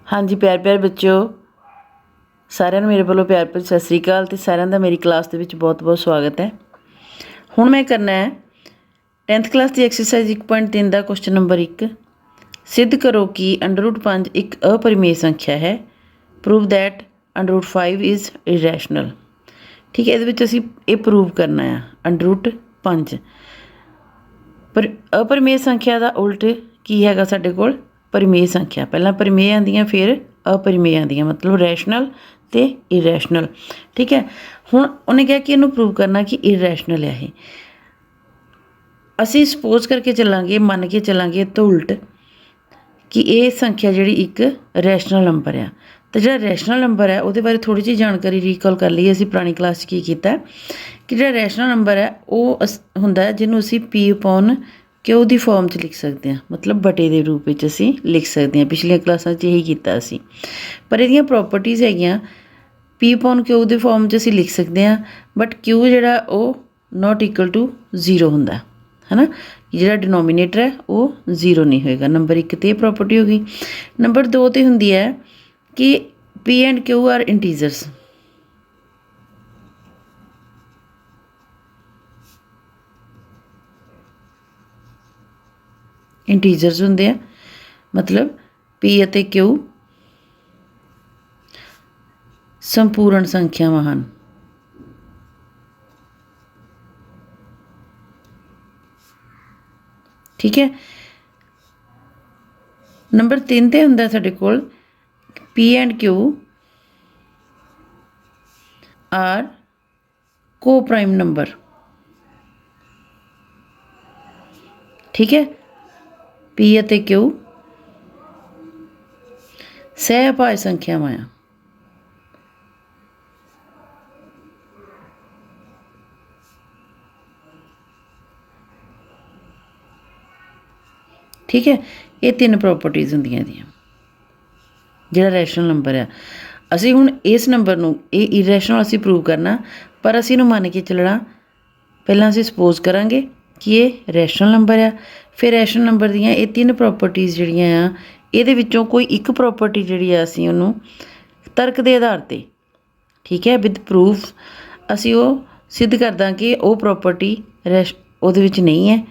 हाँ जी प्यार प्यार बच्चों साਰਿਆਂ ਨੂੰ ਮੇਰੇ ਵੱਲੋਂ ਪਿਆਰ ਭਰੀ ਸਤਿ ਸ੍ਰੀ ਅਕਾਲ ਤੇ ਸਾਰਿਆਂ ਦਾ ਮੇਰੀ ਕਲਾਸ ਦੇ ਵਿੱਚ ਬਹੁਤ-ਬਹੁਤ ਸਵਾਗਤ ਹੈ। ਹੁਣ ਮੈਂ ਕਰਨਾ ਹੈ 10th ਕਲਾਸ ਦੀ ਐਕਸਰਸਾਈਜ਼ 1.3 ਦਾ ਕੁਐਸਚਨ ਨੰਬਰ 1 ਸਿੱਧ ਕਰੋ ਕਿ √5 ਇੱਕ ਅਪਰਿਮੇय ਸੰਖਿਆ ਹੈ। Prove that √5 is irrational. ਠੀਕ ਹੈ, ਇਹਦੇ ਵਿੱਚ ਅਸੀਂ ਇਹ ਪ੍ਰੂਵ ਕਰਨਾ ਆ √5 ਪਰ ਅਪਰਿਮੇय ਸੰਖਿਆ ਦਾ ਉਲਟ ਕੀ ਹੈਗਾ ਸਾਡੇ ਕੋਲ परिमेय संख्या। पहला परिमेय आंदियां फिर अपरिमेय आंदियां, मतलब रैशनल तो इरैशनल। ठीक है, हुण उन्हें कहा कि इनू प्रूव करना कि इरैशनल है। असी सपोज करके चलांगे, मन के चलांगे तो उल्ट कि ये संख्या जिहड़ी एक रैशनल नंबर आ। तो जिहड़ा रैशनल नंबर है उहदे बारे थोड़ी जी जानकारी रिकॉल कर लईए। असीं पुरानी क्लास की कीता कि जिहड़ा रैशनल नंबर है वो हुंदा जिहनूं असीं P/Q ਦੀ ਫਾਰਮ 'ਚ ਲਿਖ ਸਕਦੇ ਹਾਂ, ਮਤਲਬ ਬਟੇ ਦੇ ਰੂਪ ਵਿੱਚ ਅਸੀਂ ਲਿਖ ਸਕਦੇ ਹਾਂ। ਪਿਛਲੀਆਂ ਕਲਾਸਾਂ 'ਚ ਇਹੀ ਕੀਤਾ ਅਸੀਂ। ਪਰ ਇਹਦੀਆਂ ਪ੍ਰੋਪਰਟੀਜ਼ ਹੈਗੀਆਂ P/Q ਦੇ ਫਾਰਮ 'ਚ ਅਸੀਂ ਲਿਖ ਸਕਦੇ ਹਾਂ, ਬਟ Q ਜਿਹੜਾ ਉਹ ਨੋਟ ਇਕੁਅਲ ਟੂ 0 ਹੁੰਦਾ ਹੈ ਨਾ। ਜਿਹੜਾ ਡਿਨੋਮੀਨੇਟਰ ਹੈ ਉਹ 0 ਨਹੀਂ ਹੋਏਗਾ। ਨੰਬਰ 1 'ਤੇ ਇਹ ਪ੍ਰੋਪਰਟੀ ਹੋ ਗਈ। ਨੰਬਰ 2 'ਤੇ ਹੁੰਦੀ ਹੈ ਕਿ P&Q ਆਰ ਇੰਟੀਜ਼ਰਸ। ਇੰਟੀਜ਼ਰਸ ਹੁੰਦੇ ਆ, ਮਤਲਬ P ਅਤੇ Q ਸੰਪੂਰਨ ਸੰਖਿਆਵਾਂ ਹਨ। ਠੀਕ ਹੈ, ਨੰਬਰ 3 'ਤੇ ਹੁੰਦਾ ਸਾਡੇ ਕੋਲ P&Q ਆਰ ਕੋ ਪ੍ਰਾਈਮ ਨੰਬਰ। ਠੀਕ ਹੈ, P ਅਤੇ Q ਸਹਿਭਾਜ ਸੰਖਿਆਵਾਂ ਆ। ठीक है, ये 3 प्रॉपर्टीज़ होंदियां ਇਹਦੀਆਂ। ਜਿਹੜਾ रैशनल नंबर ਆ, ਅਸੀਂ ਹੁਣ ਇਸ ਨੰਬਰ ਨੂੰ ਇਹ ਇਰੈਸ਼ਨਲ ਅਸੀਂ ਪ੍ਰੂਵ ਕਰਨਾ, ਪਰ ਅਸੀਂ ਇਹਨੂੰ ਮੰਨ ਕੇ ਚੱਲਣਾ। ਪਹਿਲਾਂ ਅਸੀਂ ਸਪੋਜ਼ ਕਰਾਂਗੇ ਕਿ ਇਹ ਰੈਸ਼ਨਲ ਨੰਬਰ ਆ, ਫਿਰ ਰੈਸ਼ਨਲ ਨੰਬਰ ਦੀਆਂ ਇਹ 3 ਪ੍ਰੋਪਰਟੀਜ਼ ਜਿਹੜੀਆਂ ਆ ਇਹਦੇ ਵਿੱਚੋਂ ਕੋਈ ਇੱਕ ਪ੍ਰੋਪਰਟੀ ਜਿਹੜੀ ਆ ਅਸੀਂ ਉਹਨੂੰ ਤਰਕ ਦੇ ਆਧਾਰ 'ਤੇ, ਠੀਕ ਹੈ, ਵਿਦ ਪ੍ਰੂਫ ਅਸੀਂ ਉਹ ਸਿੱਧ ਕਰਦਾ ਕਿ ਉਹ ਪ੍ਰੋਪਰਟੀ ਉਹਦੇ ਵਿੱਚ ਨਹੀਂ ਹੈ।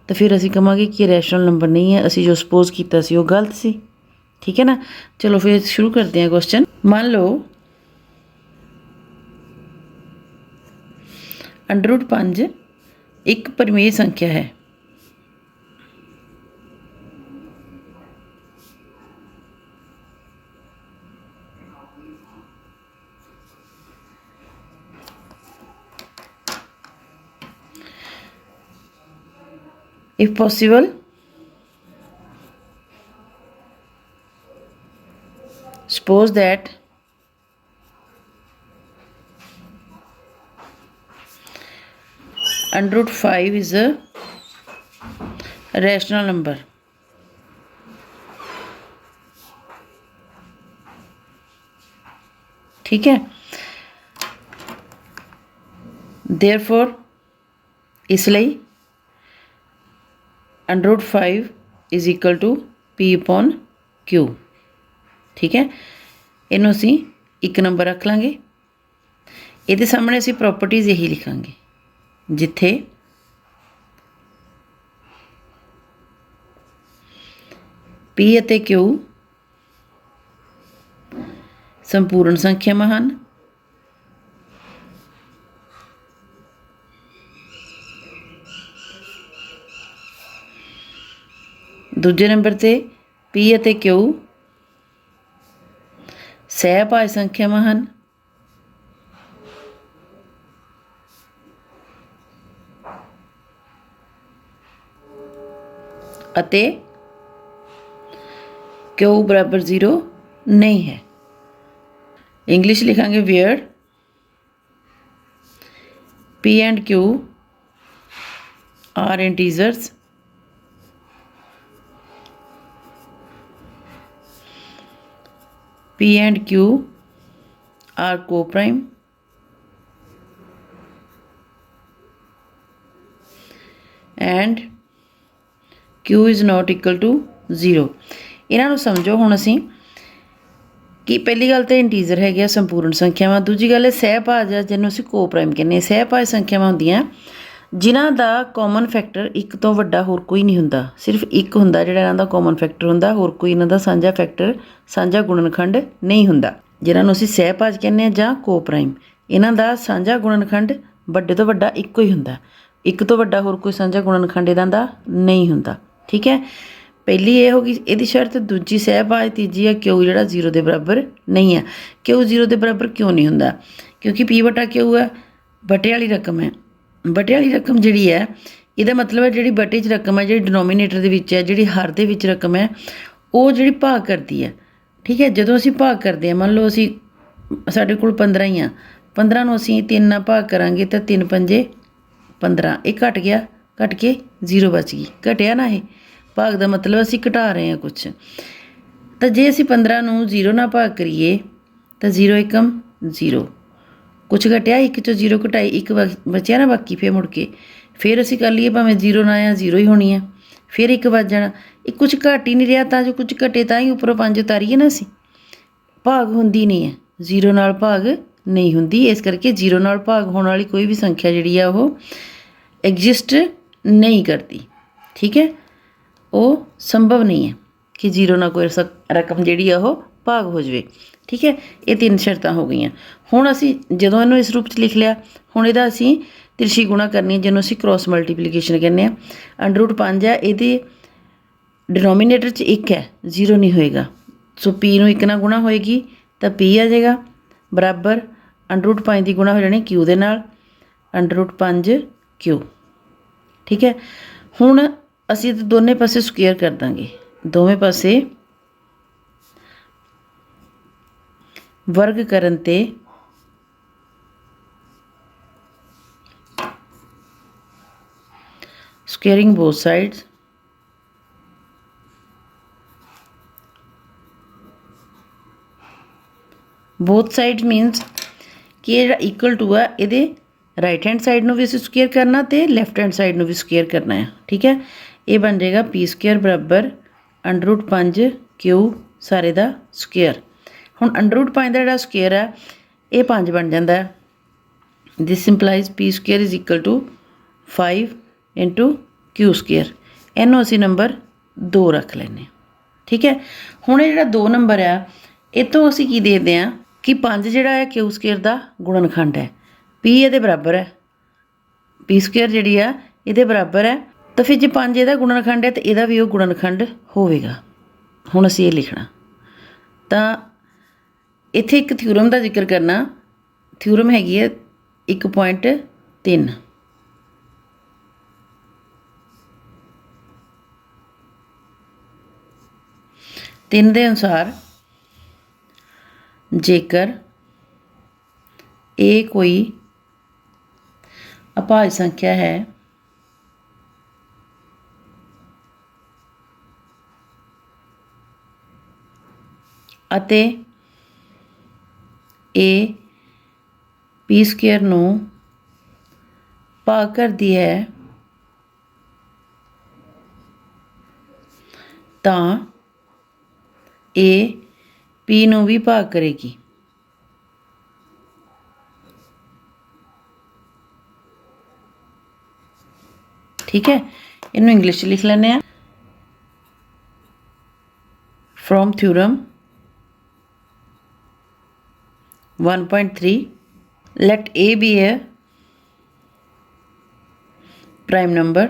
तो फिर असी कहांगे कि रैशनल नंबर नहीं है। असी जो सपोज किया सी वो गलत सी। ठीक है ना। चलो फिर शुरू करते हैं क्वेश्चन। मान लो √5 एक परिमेय संख्या है। If possible, suppose that √5 is a rational number. ठीक है, therefore इसलिए √5 इज इक्वल टू P/Q। ठीक है, इनू असी एक नंबर रख लाँगे। ये सामने असी प्रॉपर्टीज़ यही लिखांगे जिथे P ਅਤੇ Q संपूर्ण संख्यावां हैं। दूजे नंबर ते P ਅਤੇ Q ਸਹਿਭਾਜ ਸੰਖਿਆਵਾਂ ਹਨ। ਅਤੇ Q बराबर 0 नहीं है। इंग्लिश लिखांगे where P&Q are integers P&Q are coprime and Q is not equal to 0। इन्हां नूं समझो। हुण असीं कि पहली गल तो इंटीजर है संपूर्ण संख्यावां, दूजी गल है सहभाज आ जिन्होंने असीं कोप्राइम कहने आ। सहभाज संख्यावां हुंदियां जिन्हां दा कॉमन फैक्टर एक तो वड्डा होर कोई नहीं हुंदा, सिर्फ एक हुंदा जिहड़ा इन्हां दा कॉमन फैक्टर हुंदा, होर कोई इन्हां दा साझा फैक्टर साझा गुणनखंड नहीं हुंदा, जिन्हां नूं असीं सहभाज कहने आ जां कोप्राइम। इन्हां दा साझा गुणनखंड वड्डे तो वड्डा इक्को ही हुंदा, एक तो वड्डा होर कोई साझा गुणनखंड इन्हां दा नहीं हुंदा। ठीक है, पहली ये होगी इहदी शर्त, दूजी सहभाज, तीजी है क्यू जिहड़ा 0 के बराबर नहीं है। क्यू 0 के बराबर क्यों नहीं हुंदा? क्योंकि पी बटा क्यू है बटे वाली रकम है। बटे वाली रकम जिहड़ी है ਇਹਦਾ मतलब है जिहड़ी बटे 'ਚ रकम है, जिहड़ी डिनोमीनेटर ਦੇ ਵਿੱਚ है, जिहड़ी हर ਦੇ ਵਿੱਚ रकम है, ਉਹ ਜਿਹੜੀ ਭਾਗ ਕਰਦੀ ਹੈ। ठीक है, ਜਦੋਂ ਅਸੀਂ ਭਾਗ ਕਰਦੇ ਹਾਂ, ਮੰਨ ਲਓ ਅਸੀਂ ਸਾਡੇ ਕੋਲ 15 ਹੀ ਆ, 15 ਨੂੰ ਅਸੀਂ 3 ਨਾਲ ਭਾਗ ਕਰਾਂਗੇ ਤਾਂ 3 ਪੰਜੇ 15, ਇਹ ਘਟ ਗਿਆ, ਘਟ ਕੇ 0 ਬਚ ਗਈ। ਘਟਿਆ ਨਾ, ਇਹ ਭਾਗ ਦਾ ਮਤਲਬ ਅਸੀਂ ਘਟਾ ਰਹੇ ਹਾਂ ਕੁਛ। ਤਾਂ ਜੇ ਅਸੀਂ 15 ਨੂੰ 0 ਨਾਲ ਭਾਗ ਕਰੀਏ ਤਾਂ 0 ਏਕਮ 0, कुछ घटिया, एक चो 0 घटाई, एक बचिया ना बाकी, फिर मुड़ के फिर असी कर लीए भावें 0 ना आया 0 ही होनी है, फिर एक बच जाना। एक कुछ घट ही नहीं रहा, तो जो कुछ घटे तो ही उपरों 5 उतारीए ना, असी भाग होंदी नहीं है, 0 नाल भाग नहीं होंदी। इस करके 0 नाल भाग होने वाली कोई भी संख्या जिहड़ी है वो एग्जिस्ट नहीं करती। ठीक है, वो संभव नहीं है कि 0 नाल कोई रकम जिहड़ी है वो भाग हो जाए। ठीक है, ये 3 शर्तां हो गई। हुण असी जदों इहनूं इस रूप 'ਚ लिख लिया, हुण इहदा असी तिरछी गुणा करनी है, जिन्होंने असी क्रॉस मल्टीप्लीकेशन कहने आ। √5 है, ये डिनोमीनेटर 'ਚ 1 है, 0 नहीं होएगा, सो पी नूं 1 नाल गुणा होएगी तो पी आ जाएगा बराबर √5 की गुणा हो जानी क्यू दे नाल, √5 क्यू। ठीक है, हुण असी दोनों पासे स्क्वेयर कर देंगे, दोवें पासे वर्ग करन ते squaring both sides, both side मीनस कि ये इक्वल टू है, ये राइट हैंड साइड में भी असीं स्क्वेयर करना तो लैफ्ट हैंड साइड में भी स्क्वेयर करना है। ठीक है, ये बन जाएगा पी स्क्वेयर बराबर √5 क्यू सारे का स्क्वेयर। हुण √5 का जिहड़ा स्क्वेयर है ये 5 बन जाता है। This implies p square is equal to 5 × q square. इनू असी नंबर 2 रख लेने। ठीक है, हुण ये जिहड़ा 2 नंबर है इतों असी की देखते हैं कि 5 जिहड़ा है क्यू स्क्वेयर का गुणनखंड है, पी इहदे बराबर है, पी स्क्वेयर जिहड़ी है इहदे बराबर है, तो फिर जे 5 इहदा गुणनखंड है तो इहदा भी वो गुणनखंड होवेगा। हुण असी ये लिखना, तो इत्थे एक थ्योरम का जिक्र करना, थ्योरम हैगी है 1.3। तीन के अनुसार जेकर ए कोई अभाज्य संख्या है अते ए पी स्क्वेयर नूं भाग करदी है तां ए पी नूं भी भाग करेगी। ठीक है, इनू इंग्लिश लिख लेने हैं। From theorem 1.3 let a be a prime number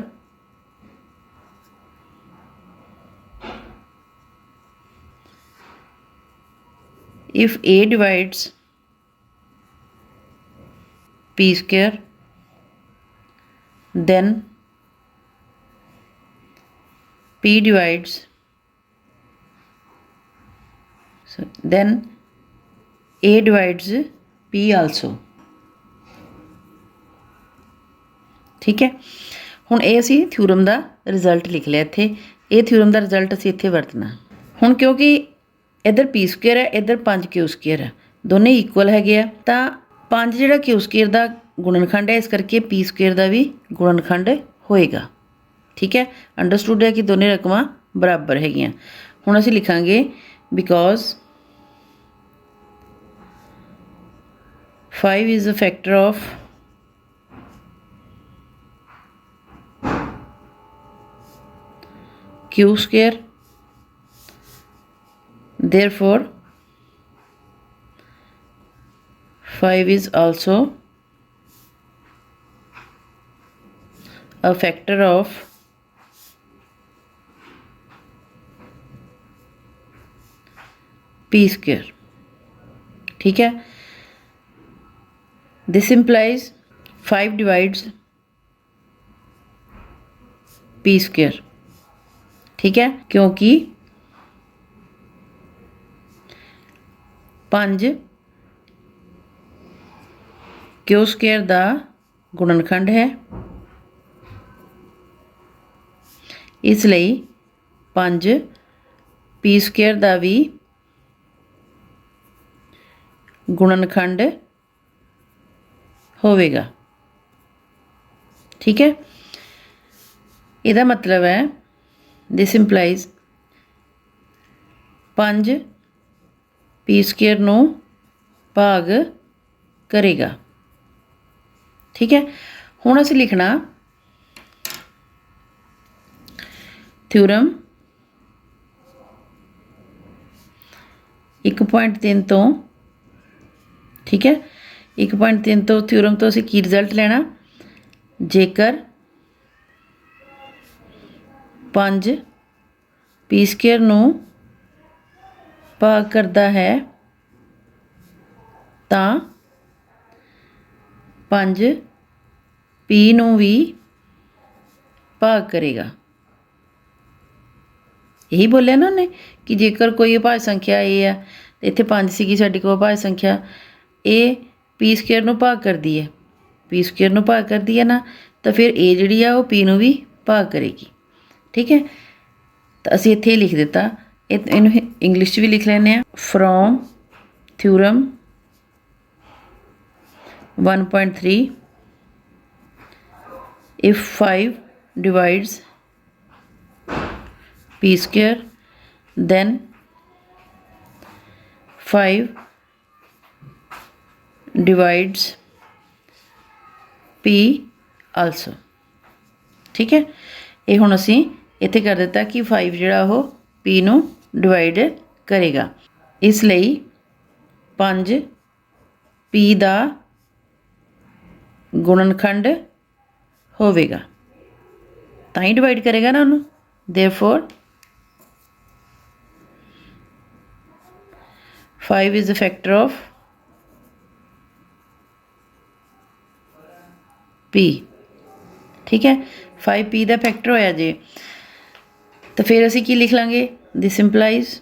if a divides p square then p divides then a divides p also। ठीक है, हुण ये असी थ्योरम का रिजल्ट लिख लिया इत्थे, ये थ्योरम का रिजल्ट असी इत्थे वरतना। हुण क्योंकि इधर पी स्क्वेयर है, इधर 5 क्यू स्क्वेयर है, दोनों इक्वल है, तो 5 जिहड़ा क्यू स्क्वेयर का गुणनखंड है, इस करके पी स्क्वेयर का भी गुणनखंड होएगा। ठीक है, अंडरस्टूड है कि दोनों रकमां बराबर हैगियां। हुण असी लिखांगे because 5 is a factor of q square, therefore 5 is also a factor of p square. ठीक है, this implies 5 divides p square. ठीक है, क्योंकि 5 क्यू स्केयर का गुणनखंड है, इसलिए 5 पी स्केयर का भी गुणनखंड होवेगा। ठीक है, इसका मतलब है दिस इंप्लाइज 5 पी स्केयर नूं भाग करेगा। ठीक है, हुण असीं लिखना थ्योरम 1.3 तो, ठीक है, 1.3 तो थ्योरम तो असीं की रिजल्ट लेना, जेकर 5 पी स्केयर नूं भाग करता है तां 5 पी नूं भी भाग करेगा। यही बोलिया ना उन्हें कि जेकर कोई अभाज्य संख्या ए है, इत्थे 5 सीगी साडी कोल अभाज्य संख्या, ए पी स्केयर नूं भाग करदी है, पी स्केयर नूं भाग करदी है ना, तो फिर ए जिहड़ी आ वो पी नूं भी भाग करेगी। ठीक है, तो असीं इत्थे लिख दिता, इहनूं इंग्लिश च भी लिख लैंदे आ, from theorem 1.3 if 5 divides p square then 5 divides p also। ठीक है, ये हुण असीं इत्थे कर दिता कि 5 जिहड़ा वो p नूं डिवाइड करेगा, इसलिए 5 p दा गुणनखंड होवेगा, तां ही डिवाइड करेगा ना उन्होंने। Therefore 5 is a factor of p। ठीक है, 5 p का फैक्टर होया जे, तो फिर असीं की लिख लांगे, this implies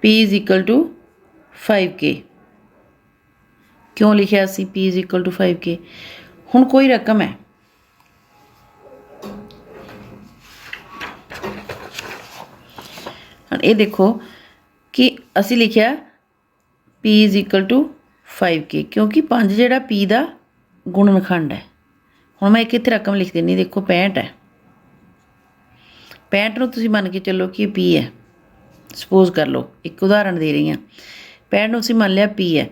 p is equal to 5k। क्यों लिखिया सी p is equal to 5k? हुण कोई रकम है, ये देखो कि असी लिखिया p is equal to 5k, क्योंकि 5 जिहड़ा p का गुणनखंड है। हुण मैं एक इत्थे रकम लिख देनी, देखो 65 है, 65 नूं तुसीं मन के चलो कि p है, सपोज कर लो, एक उदाहरण दे रही हाँ, 65 नूं असीं मान लिया p है,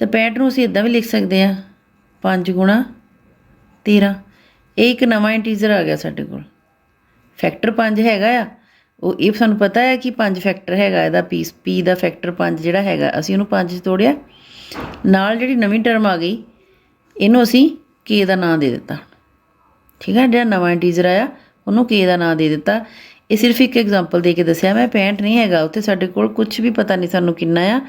तो 65 नूं असीं इदां भी लिख सकते हैं 5 गुणा 13। ये एक नवां इंटीजर आ गया साडे कोल, फैक्टर 5 हैगा आ, वो ये सानूं पता है कि 5 फैक्टर हैगा इहदा, p दा फैक्टर 5 जिहड़ा हैगा, असीं उहनूं 5 च तोड़िया, नाल जिहड़ी नवीं टर्म आ गई इहनूं असीं k दा नाम दे दित्ता। ठीक है, जिहड़ा नवां इंटीजर आया उहनूं k दा नाम दे दित्ता। ये सिर्फ एक एग्जाम्पल दे के दस्सिया मैं, 65 नहीं हैगा उत्थे साडे कोल, कुछ भी पता नहीं सानूं किन्ना आ,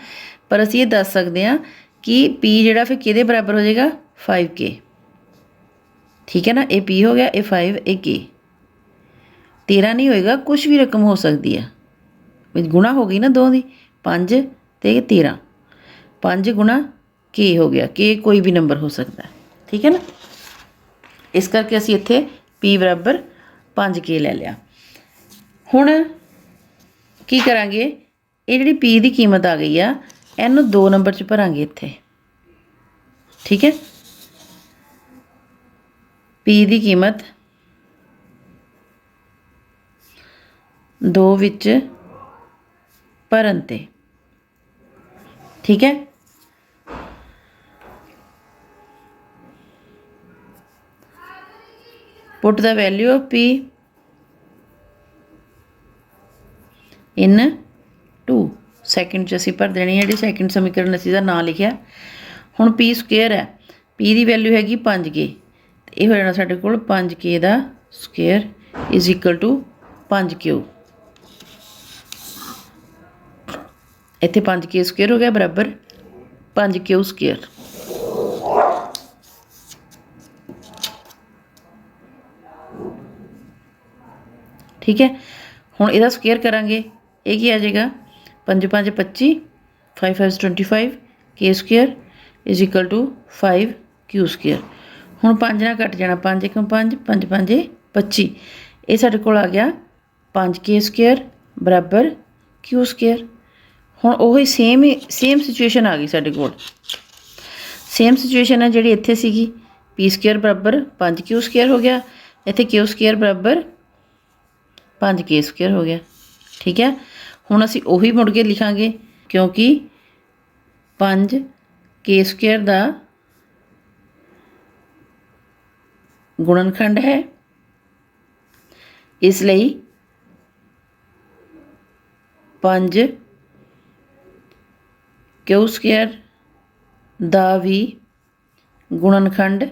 पर असीं ये दस सकते हैं कि p जिहड़ा फिर किहदे बराबर हो जाएगा, 5k। ठीक है ना, ये p हो गया, ये 5, ये k। 13 नहीं होएगा, कुछ भी रकम हो सकती है, गुणा हो गई ना दो दी, 5 ते 13, 5 गुणा k हो गया, k कोई भी नंबर हो सकता है। ठीक है ना, इस करके असीं इत्थे p बराबर 5k ले लिया। हुण की करांगे, ये जिहड़ी p की कीमत आ गई आ, इहनूं 2 नंबर च भरांगे इत्थे। ठीक है, p की कीमत 2 विच भरन ते ठीक है। Put the value of P in 2 second च असीं भर देनी है जी सैकेंड समीकरण असीं दा नाम लिखिया। हुण पी स्क्वेयर है, पी की वैल्यू हैगी 5K, ये हो जाना साडे कोल 5K दा square is equal to 5Q। इत्थे 5K स्क्वेयर हो गया बराबर 5Q स्क्वेयर। ठीक है, हुण इहदा स्क्वेयर करांगे, ये की आ जाएगा 5 5 25, 5 5 25, K square is equal to 5Q square. हुण 5 नाल कट जाना, 5 1 5, 5 5 25, ये साडे कोल आ गया 5K स्क्वेयर बराबर Q स्क्वेयर। हुण ओही सेम सिचुएशन आ गई साडे कोल, सेम सिचुएशन है जिहड़ी इत्थे सीगी, पी स्क्वेयर बराबर 5Q स्क्वेयर हो गया, इत्थे Q स्क्वेयर बराबर 5K स्क्वेयर हो गया। ठीक है, हुण असीं ओही मुड़ के लिखांगे क्योंकि 5K स्क्वेयर दा गुणनखंड है, इसलिए 5Q स्क्वेयर दा भी गुणनखंड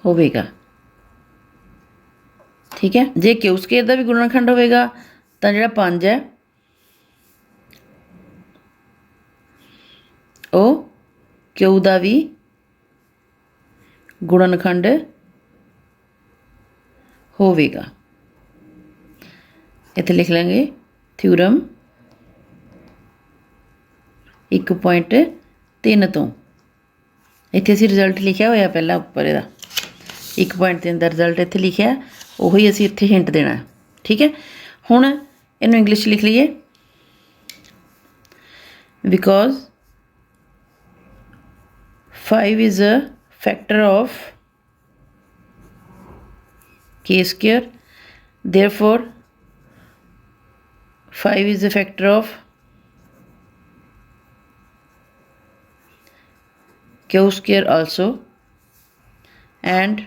होवेगा। ठीक है, जे Q स्क्वेयर का भी गुणनखंड होवेगा तो जिहड़ा 5 है वो Q का भी गुणनखंड होवेगा। इत्थे लिख लेंगे थ्योरम 1.3 तो, इत्थे असीं रिजल्ट लिखिया होया पहला उपर इहदा 1.3 का रिजल्ट इत्थे लिखिया, उही असीं इत्थे हिंट देना। ठीक है, हुण इहनूं इंग्लिश लिख लीए, because 5 is a factor of K square, therefore 5 is a factor of Q square also, and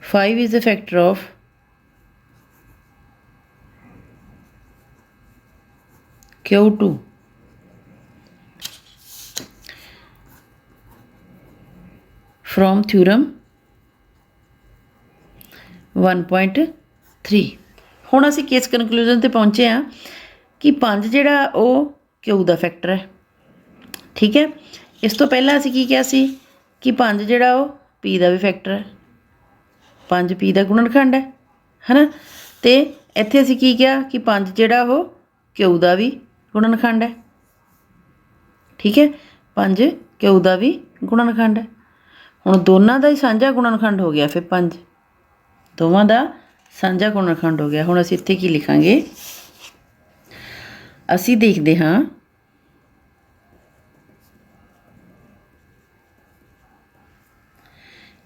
5 is a factor of Q2 from theorem 1.3। ਹੁਣ ਅਸੀਂ ਕਿਸ ਕਨਕਲੂਜਨ ਤੇ ਪਹੁੰਚੇ ਹਾਂ ਕਿ 5 ਜਿਹੜਾ ਉਹ Q ਦਾ ਫੈਕਟਰ ਹੈ। ਠੀਕ ਹੈ, ਇਸ ਤੋਂ ਪਹਿਲਾਂ ਅਸੀਂ ਕੀ ਕਿਹਾ ਸੀ ਕਿ 5 ਜਿਹੜਾ ਉਹ P ਦਾ ਵੀ ਫੈਕਟਰ ਹੈ, 5 P ਦਾ ਗੁਣਨਖੰਡ ਹੈ ਨਾ, ਤੇ ਇੱਥੇ ਅਸੀਂ ਕੀ ਕਿਹਾ ਕਿ 5 ਜਿਹੜਾ ਉਹ Q ਦਾ ਵੀ ਗੁਣਨਖੰਡ ਹੈ। ਠੀਕ ਹੈ, 5 Q ਦਾ ਵੀ ਗੁਣਨਖੰਡ ਹੈ। ਹੁਣ ਦੋਨਾਂ ਦਾ ਹੀ ਸਾਂਝਾ ਗੁਣਨਖੰਡ ਹੋ ਗਿਆ, ਫਿਰ 5 ਦੋਵਾਂ ਦਾ ਸਾਂਝਾ ਗੁਣਨਖੰਡ ਹੋ ਗਿਆ। ਹੁਣ ਅਸੀਂ ਇੱਥੇ ਕੀ ਲਿਖਾਂਗੇ, ਅਸੀਂ ਦੇਖਦੇ ਹਾਂ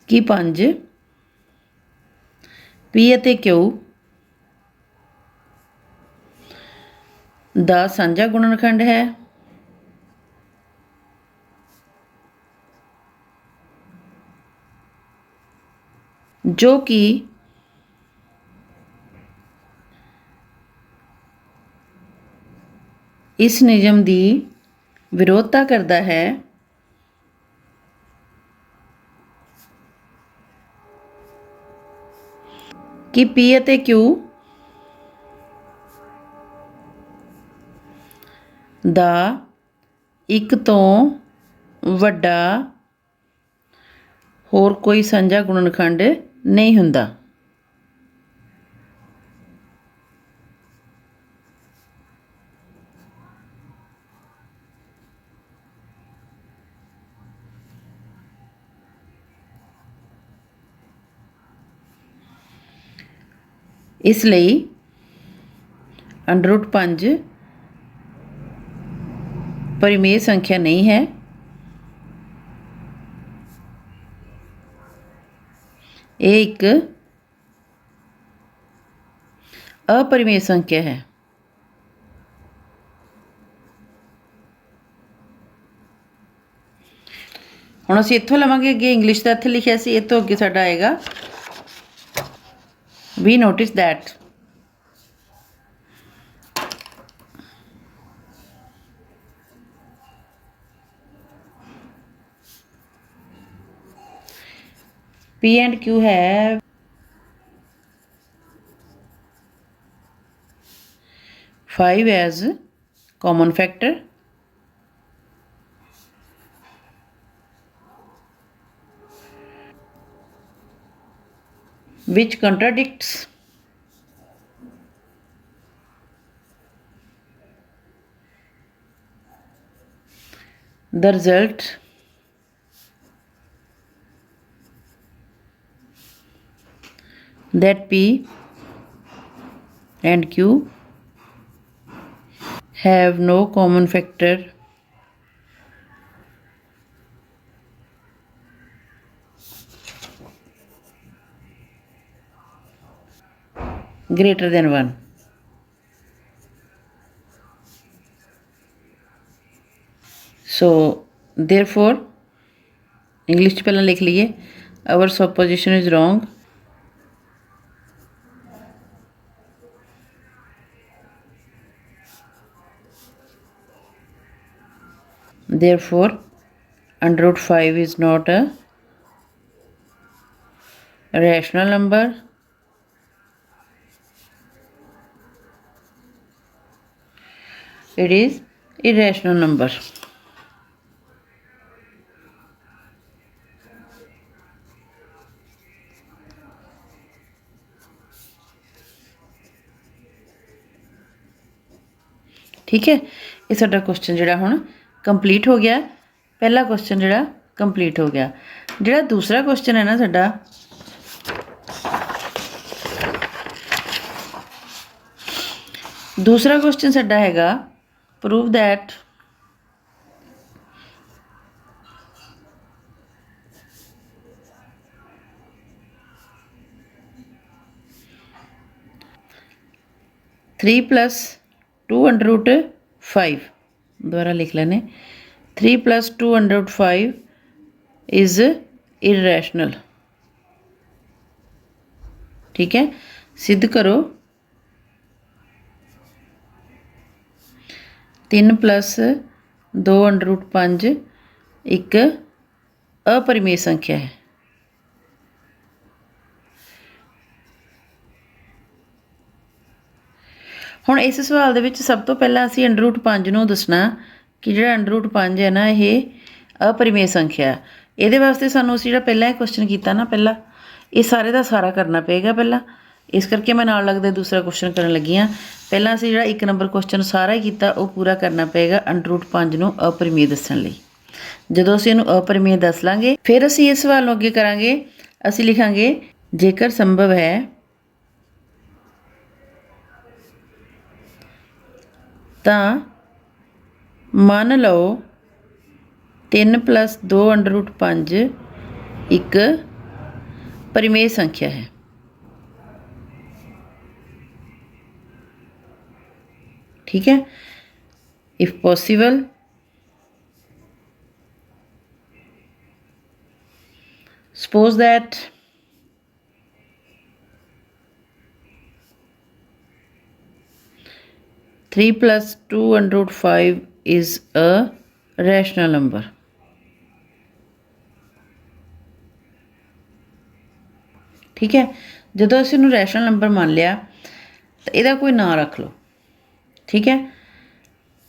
कि 5 P ਅਤੇ Q ਦਾ ਸਾਂਝਾ ਗੁਣਨਖੰਡ ਹੈ, ਜੋ ਕਿ इस नियम की विरोधता करता है कि P ਅਤੇ Q ਦਾ ਇੱਕ ਤੋਂ ਵੱਡਾ ਹੋਰ ਕੋਈ ਸਾਂਝਾ ਗੁਣਨਖੰਡ ਨਹੀਂ ਹੁੰਦਾ। इस ਲਈ √5 परिमेय संख्या नहीं है, ये एक अपरिमेय संख्या है। ਹੁਣ ਅਸੀਂ ਇੱਥੋਂ ਲਵਾਂਗੇ ਅੱਗੇ ਇੰਗਲਿਸ਼ ਦਾ ਇੱਥੇ ਲਿਖਿਆ ਸੀ, ਇਹ ਤੋਂ ਅੱਗੇ ਸਾਡਾ ਆਏਗਾ ਵੀ notice that P and Q have 5 as common factor, which contradicts the result that P and Q have no common factor greater than 1. So therefore English च पहला लिख लीए, our supposition is wrong. Therefore under root 5 is not a rational number. It is irrational number. ठीक है, ये साडा question जिहड़ा हुण कंप्लीट हो गया। पहला क्वेश्चन जिहड़ा कंप्लीट हो गया। जिहड़ा दूसरा क्वेश्चन है ना साडा, दूसरा क्वेश्चन साडा हैगा prove that three plus 2 under root 5, दोबारा लिख लेने, 3 + 2 अंडर रूट 5 इज़ इरेशनल। ठीक है, सिद्ध करो 3 + 2 अंडर रूट 5 एक अपरिमेय संख्या है। ਹੁਣ ਇਸ ਸਵਾਲ ਦੇ ਵਿੱਚ ਸਭ ਤੋਂ ਪਹਿਲਾਂ ਅਸੀਂ ਅੰਡਰ ਰੂਟ 5 ਨੂੰ ਦੱਸਣਾ ਕਿ ਜਿਹੜਾ ਅੰਡਰ ਰੂਟ 5 ਹੈ ਨਾ, ਇਹ ਅਪਰਿਮੇय ਸੰਖਿਆ। ਇਹਦੇ ਵਾਸਤੇ ਸਾਨੂੰ ਅਸੀਂ ਜਿਹੜਾ ਪਹਿਲਾਂ ਇਹ ਕੁਐਸਚਨ ਕੀਤਾ ਨਾ, ਪਹਿਲਾਂ ਇਹ ਸਾਰੇ ਦਾ ਸਾਰਾ ਕਰਨਾ ਪਏਗਾ ਪਹਿਲਾਂ। ਇਸ ਕਰਕੇ ਮੈਂ ਨਾਲ ਲੱਗਦਾ ਦੂਸਰਾ ਕੁਐਸਚਨ ਕਰਨ ਲੱਗੀ ਹਾਂ। ਪਹਿਲਾਂ ਅਸੀਂ ਜਿਹੜਾ 1 ਨੰਬਰ ਕੁਐਸਚਨ ਸਾਰਾ ਹੀ ਕੀਤਾ ਉਹ ਪੂਰਾ ਕਰਨਾ ਪਏਗਾ ਅੰਡਰ ਰੂਟ 5 ਨੂੰ ਅਪਰਿਮੇय ਦੱਸਣ ਲਈ। ਜਦੋਂ ਅਸੀਂ ਇਹਨੂੰ ਅਪਰਿਮੇय ਦੱਸ ਲਾਂਗੇ ਫਿਰ ਅਸੀਂ ਇਸ ਸਵਾਲ ਨੂੰ ਅੱਗੇ ਕਰਾਂਗੇ। ਅਸੀਂ ਲਿਖਾਂਗੇ ਜੇਕਰ ਸੰਭਵ ਹੈ ਤਾਂ ਮੰਨ ਲਓ 3 + 2 अंडर रूट 5 एक परिमेय संख्या है। ठीक है, if possible suppose that 3 + 2 under root 5 is a rational number। ठीक है, ਜਦੋਂ ਅਸੀਂ ਇਹਨੂੰ ਰੈਸ਼ਨਲ ਨੰਬਰ ਮੰਨ ਲਿਆ ਤਾਂ ਇਹਦਾ ਕੋਈ ਨਾਂ ਰੱਖ ਲਓ। ਠੀਕ ਹੈ,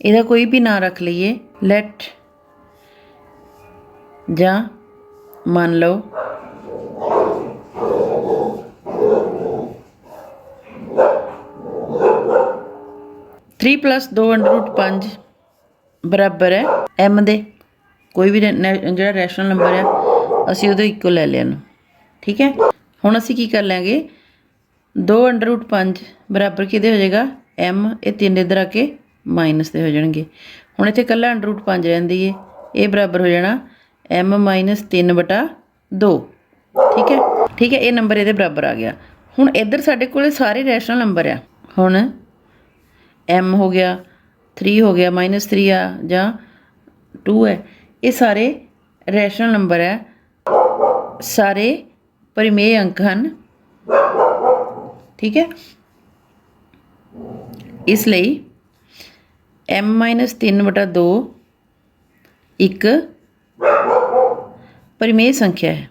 ਇਹਦਾ ਕੋਈ ਵੀ ਨਾਂ ਰੱਖ ਲਈਏ, ਲੈਟ ਜਾਂ ਮੰਨ ਲਓ 3 + 2 अंडर रूट 5 बराबर है m ਦੇ। ਕੋਈ ਵੀ ਜਿਹੜਾ ਰੈਸ਼ਨਲ ਨੰਬਰ ਆ ਅਸੀਂ ਉਹਦੇ ਇਕੁਅਲ ਲੈ ਲਿਆ ਇਹਨੂੰ। ਠੀਕ ਹੈ, ਹੁਣ ਅਸੀਂ ਕੀ ਕਰ ਲਾਂਗੇ 2 अंडर रूट 5 ਬਰਾਬਰ ਕਿਹਦੇ ਹੋ ਜਾਏਗਾ m। ਇਹ 3 ਇੱਧਰ ਆ ਕੇ ਮਾਈਨਸ ਦੇ ਹੋ ਜਾਣਗੇ। ਹੁਣ ਇੱਥੇ ਇਕੱਲਾ ਅੰਡਰ ਰੂਟ 5 ਰਹਿੰਦੀ ਹੈ, ਇਹ ਬਰਾਬਰ ਹੋ ਜਾਣਾ m - 3/2। ਠੀਕ ਹੈ, ਠੀਕ ਹੈ, ਇਹ ਨੰਬਰ ਇਹਦੇ ਬਰਾਬਰ ਆ ਗਿਆ। ਹੁਣ ਇੱਧਰ ਸਾਡੇ ਕੋਲ ਸਾਰੇ ਰੈਸ਼ਨਲ ਨੰਬਰ ਆ। ਹੁਣ m ਹੋ ਗਿਆ, 3 ਹੋ ਗਿਆ, -3 ਆ ਜਾਂ 2 ਹੈ, ਇਹ ਸਾਰੇ ਰੈਸ਼ਨਲ ਨੰਬਰ ਹੈ, ਸਾਰੇ ਪਰਿਮੇਯ ਅੰਕ ਹਨ। ਠੀਕ ਹੈ, ਇਸ ਲਈ m-3/2 ਇੱਕ ਪਰਿਮੇਯ ਸੰਖਿਆ ਹੈ।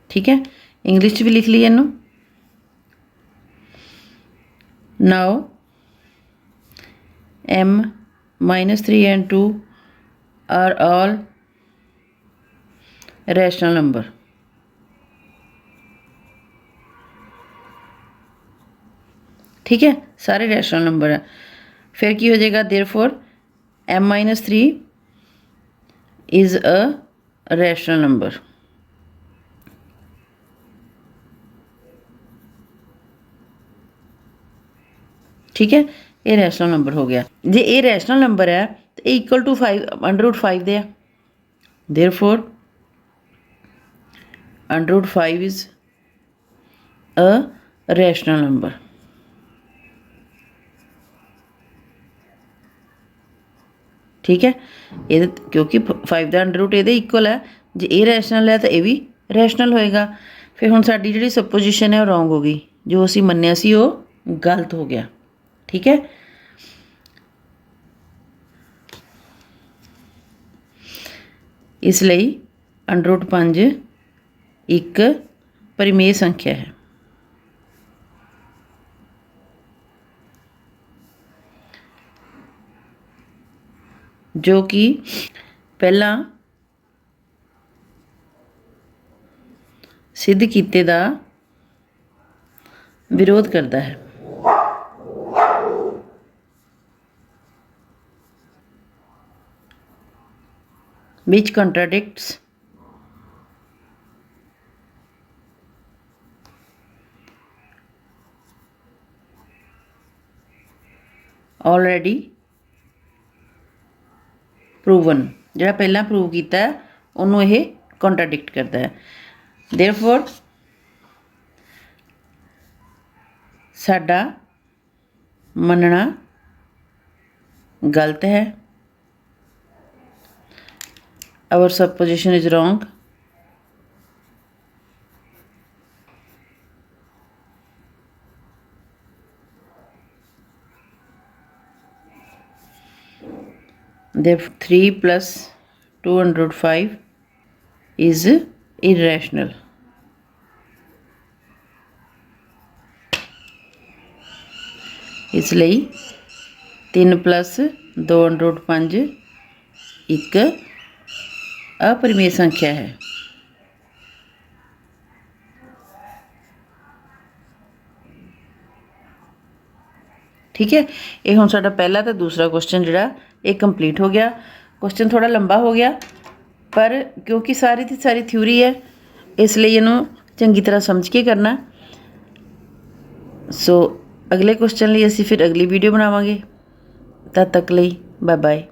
ठीक है, इंग्लिश भी लिख लिया इनू। Now m-3 and 2 are all rational number. ठीक है, सारे रैशनल नंबर है। फिर की हो जाएगा, therefore m-3 is a rational number. ठीक है, ये रैशनल नंबर हो गया। जे ये रैशनल नंबर है तो ये इक्वल टू 5 √5 दे, therefore √5 is a rational number. ठीक है, ये क्योंकि 5 का अंडर रूट ये इक्वल है, जे ये रैशनल है तो ये भी रैशनल होएगा। फिर हुण साडी जिहड़ी सपोजिशन है वो रॉन्ग हो गई, जो असीं मन्निया सी वो गलत हो गया। ठीक है, इसलिए √5 एक परिमेय संख्या है। जो कि पहला सिद्ध कीते दा विरोध करता है। Which contradicts already proven, ਜਿਹੜਾ ਪਹਿਲਾਂ ਪ੍ਰੂਵ ਕੀਤਾ ਹੈ ਉਹਨੂੰ ਇਹ ਕੰਟਰਾਡਿਕਟ ਕਰਦਾ ਹੈ। therefore ਸਾਡਾ ਮੰਨਣਾ ਗਲਤ ਹੈ। Our supposition is wrong। Therefore 3 plus 205 is irrational। इसलिए 3 plus 2/5 एक अपरिमेय संख्या है। ठीक है, ये हुण साडा पहला तो दूसरा क्वेश्चन जिहड़ा ये कंप्लीट हो गया। क्वेश्चन थोड़ा लंबा हो गया, पर क्योंकि सारी की सारी थ्योरी है इसलिए इनू चंगी तरह समझ के करना। सो अगले क्वेश्चन लिए असीं फिर अगली वीडियो बनावांगे। तद तक लई बाय बाय।